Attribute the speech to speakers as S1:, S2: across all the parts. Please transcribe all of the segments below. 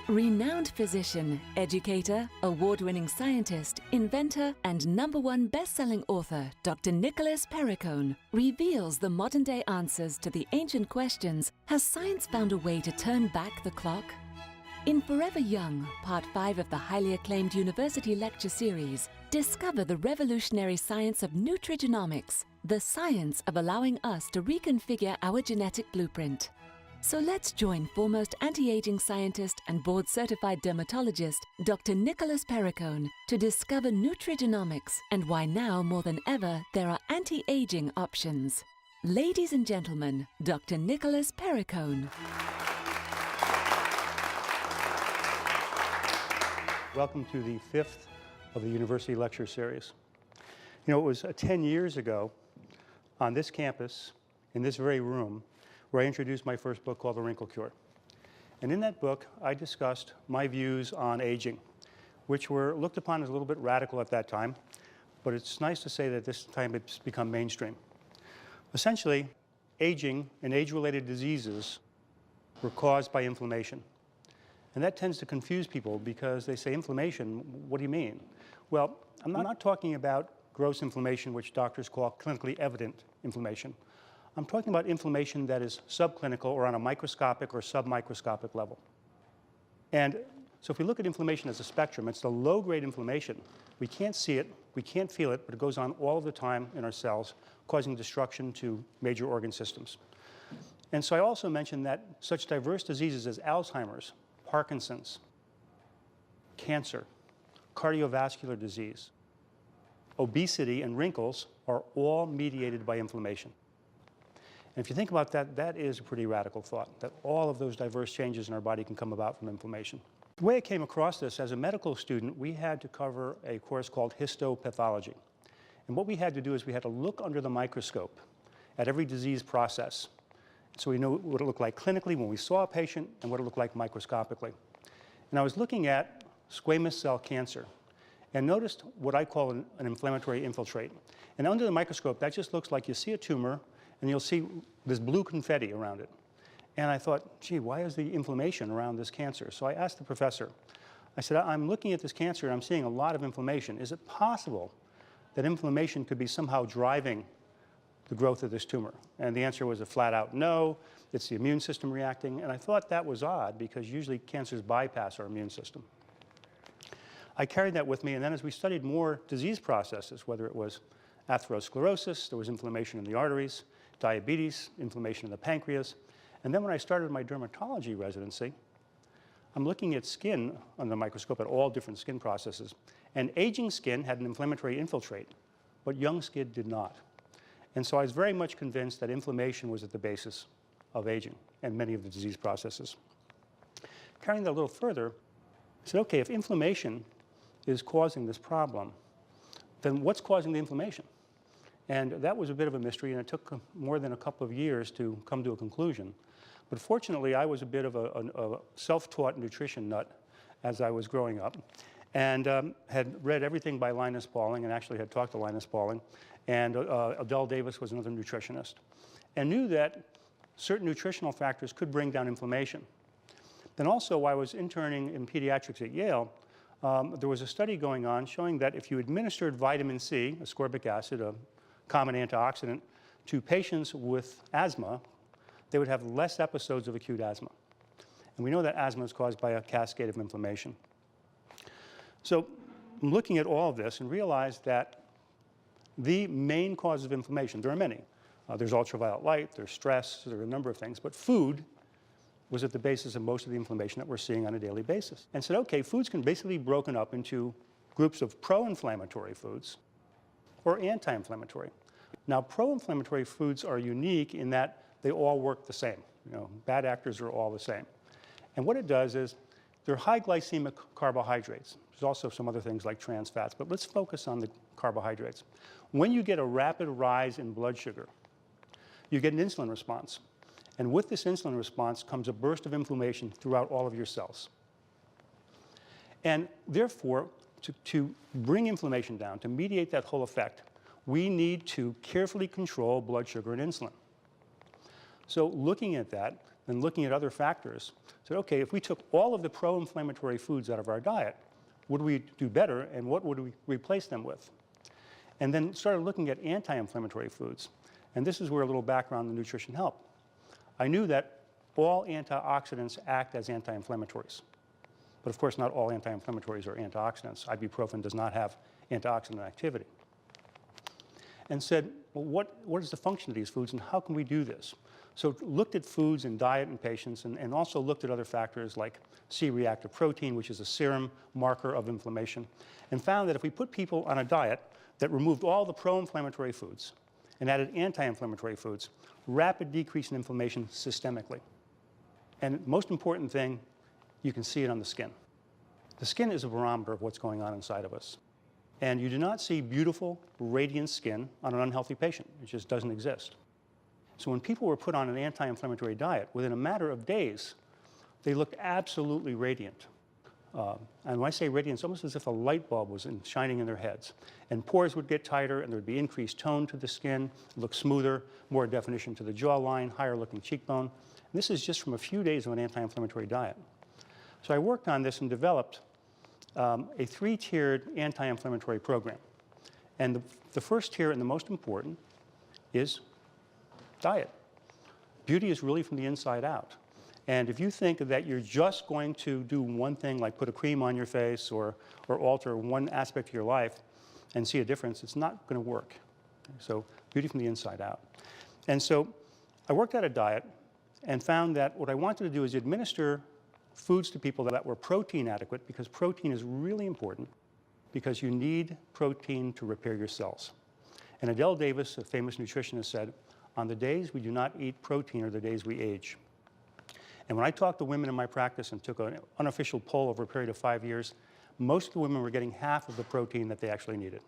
S1: Renowned physician, educator, award-winning scientist, inventor, and #1 best-selling author, Dr. Nicholas Perricone, reveals the modern-day answers to the ancient questions: has science found a way to turn back the clock? In Forever Young, Part 5 of the highly acclaimed university lecture series, discover the revolutionary science of nutrigenomics, the science of allowing us to reconfigure our genetic blueprint. So let's join foremost anti-aging scientist and board-certified dermatologist, Dr. Nicholas Perricone, to discover nutrigenomics and why now more than ever there are anti-aging options. Ladies and gentlemen, Dr. Nicholas Perricone.
S2: Welcome to the 5th of the University Lecture Series. You know, it was 10 years ago on this campus, in this very room, where I introduced my first book called The Wrinkle Cure. And in that book, I discussed my views on aging, which were looked upon as a little bit radical at that time, but it's nice to say that this time it's become mainstream. Essentially, aging and age-related diseases were caused by inflammation. And that tends to confuse people because they say, inflammation, what do you mean? Well, I'm not talking about gross inflammation, which doctors call clinically evident inflammation. I'm talking about inflammation that is subclinical or on a microscopic or submicroscopic level. And so if we look at inflammation as a spectrum, it's the low-grade inflammation. We can't see it, we can't feel it, but it goes on all of the time in our cells, causing destruction to major organ systems. And so I also mentioned that such diverse diseases as Alzheimer's, Parkinson's, cancer, cardiovascular disease, obesity, and wrinkles are all mediated by inflammation. And if you think about that, that is a pretty radical thought, that all of those diverse changes in our body can come about from inflammation. The way I came across this, as a medical student, we had to cover a course called histopathology. And what we had to do is we had to look under the microscope at every disease process. So we know what it looked like clinically when we saw a patient and what it looked like microscopically. And I was looking at squamous cell cancer and noticed what I call an inflammatory infiltrate. And under the microscope, that just looks like you see a tumor and you'll see this blue confetti around it. And I thought, gee, why is the inflammation around this cancer? So I asked the professor, I said, I'm looking at this cancer and I'm seeing a lot of inflammation. Is it possible that inflammation could be somehow driving the growth of this tumor? And the answer was a flat out no. It's the immune system reacting. And I thought that was odd because usually cancers bypass our immune system. I carried that with me, and then as we studied more disease processes, whether it was atherosclerosis, there was inflammation in the arteries, diabetes, inflammation in the pancreas. And then when I started my dermatology residency, I'm looking at skin under the microscope at all different skin processes. And aging skin had an inflammatory infiltrate, but young skin did not. And so I was very much convinced that inflammation was at the basis of aging and many of the disease processes. Carrying that a little further, I said, okay, if inflammation is causing this problem, then what's causing the inflammation? And that was a bit of a mystery, and it took more than a couple of years to come to a conclusion. But fortunately, I was a bit of a self-taught nutrition nut as I was growing up, and had read everything by Linus Pauling, and actually had talked to Linus Pauling, and Adele Davis was another nutritionist, and knew that certain nutritional factors could bring down inflammation. Then also, while I was interning in pediatrics at Yale, there was a study going on showing that if you administered vitamin C, ascorbic acid, a common antioxidant, to patients with asthma, they would have less episodes of acute asthma. And we know that asthma is caused by a cascade of inflammation. So I'm looking at all of this and realized that the main cause of inflammation, there are many. There's ultraviolet light, there's stress, there are a number of things, but food was at the basis of most of the inflammation that we're seeing on a daily basis. And said, okay, foods can basically be broken up into groups of pro-inflammatory foods or anti-inflammatory. Now, pro-inflammatory foods are unique in that they all work the same. You know, bad actors are all the same. And what it does is they're high glycemic carbohydrates. There's also some other things like trans fats, but let's focus on the carbohydrates. When you get a rapid rise in blood sugar, you get an insulin response. And with this insulin response comes a burst of inflammation throughout all of your cells. And therefore, to bring inflammation down, to mediate that whole effect, we need to carefully control blood sugar and insulin. So looking at that, then looking at other factors, said, okay, if we took all of the pro-inflammatory foods out of our diet, would we do better, and what would we replace them with? And then started looking at anti-inflammatory foods. And this is where a little background in nutrition helped. I knew that all antioxidants act as anti-inflammatories. But of course, not all anti-inflammatories are antioxidants. Ibuprofen does not have antioxidant activity. And said, well, what is the function of these foods, and how can we do this? So looked at foods and diet in patients, and also looked at other factors like C-reactive protein, which is a serum marker of inflammation, and found that if we put people on a diet that removed all the pro-inflammatory foods and added anti-inflammatory foods, rapid decrease in inflammation systemically. And most important thing, you can see it on the skin. The skin is a barometer of what's going on inside of us. And you do not see beautiful, radiant skin on an unhealthy patient. It just doesn't exist. So when people were put on an anti-inflammatory diet, within a matter of days, they looked absolutely radiant. And when I say radiant, it's almost as if a light bulb was shining in their heads. And pores would get tighter, and there would be increased tone to the skin, look smoother, more definition to the jawline, higher looking cheekbone. And this is just from a few days of an anti-inflammatory diet. So I worked on this and developed a 3-tiered anti-inflammatory program. And the first tier, and the most important, is diet. Beauty is really from the inside out. And if you think that you're just going to do one thing, like put a cream on your face or alter one aspect of your life and see a difference, it's not going to work. So beauty from the inside out. And so I worked out a diet and found that what I wanted to do is administer foods to people that were protein adequate, because protein is really important, because you need protein to repair your cells. And Adele Davis, a famous nutritionist, said, on the days we do not eat protein are the days we age. And when I talked to women in my practice and took an unofficial poll over a period of 5 years, most of the women were getting half of the protein that they actually needed.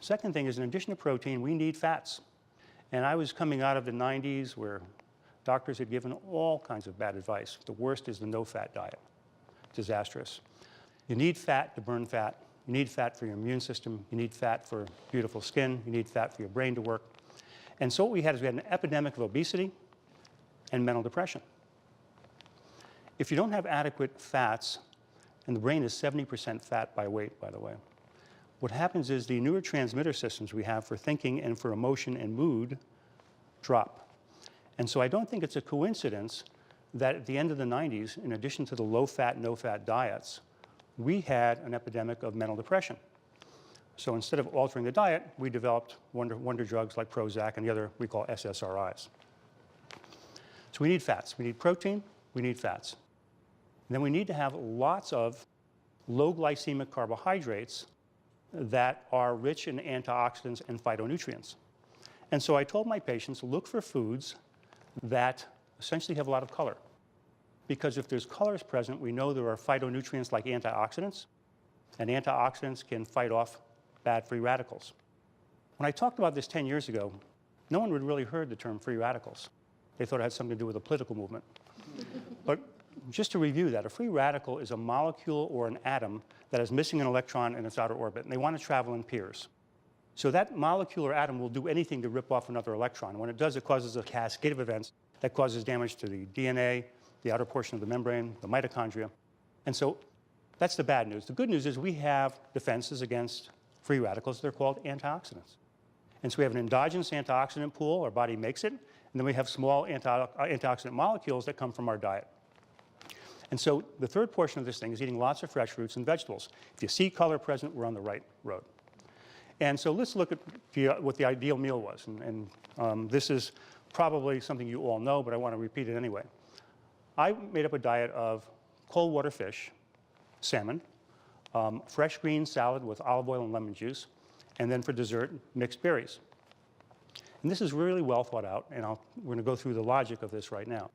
S2: Second thing is, in addition to protein, we need fats. And I was coming out of the 90s where doctors had given all kinds of bad advice. The worst is the no-fat diet. Disastrous. You need fat to burn fat. You need fat for your immune system. You need fat for beautiful skin. You need fat for your brain to work. And so what we had is we had an epidemic of obesity and mental depression. If you don't have adequate fats, and the brain is 70% fat by weight, by the way, what happens is the neurotransmitter systems we have for thinking and for emotion and mood drop. And so I don't think it's a coincidence that at the end of the 90s, in addition to the low-fat, no-fat diets, we had an epidemic of mental depression. So instead of altering the diet, we developed wonder drugs like Prozac and the other we call SSRIs. So we need fats. We need protein. We need fats. And then we need to have lots of low glycemic carbohydrates that are rich in antioxidants and phytonutrients. And so I told my patients, look for foods that essentially have a lot of color. Because if there's colors present, we know there are phytonutrients like antioxidants, and antioxidants can fight off bad free radicals. When I talked about this 10 years ago, no one had really heard the term free radicals. They thought it had something to do with a political movement. But just to review that, a free radical is a molecule or an atom that is missing an electron in its outer orbit, and they want to travel in pairs. So that molecule or atom will do anything to rip off another electron. When it does, it causes a cascade of events that causes damage to the DNA, the outer portion of the membrane, the mitochondria. And so that's the bad news. The good news is we have defenses against free radicals. They're called antioxidants. And so we have an endogenous antioxidant pool. Our body makes it. And then we have small antioxidant molecules that come from our diet. And so the third portion of this thing is eating lots of fresh fruits and vegetables. If you see color present, we're on the right road. And so let's look at what the ideal meal was. And this is probably something you all know, but I want to repeat it anyway. I made up a diet of cold water fish, salmon, fresh green salad with olive oil and lemon juice, and then for dessert, mixed berries. And this is really well thought out, and we're going to go through the logic of this right now.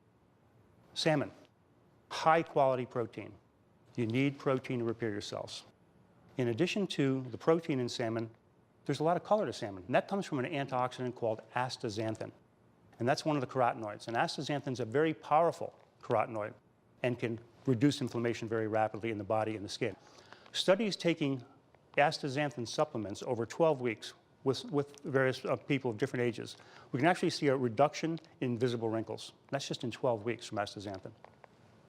S2: Salmon, high quality protein. You need protein to repair your cells. In addition to the protein in salmon, there's a lot of color to salmon, and that comes from an antioxidant called astaxanthin. And that's one of the carotenoids. And astaxanthin is a very powerful carotenoid and can reduce inflammation very rapidly in the body and the skin. Studies taking astaxanthin supplements over 12 weeks with various people of different ages, we can actually see a reduction in visible wrinkles. That's just in 12 weeks from astaxanthin.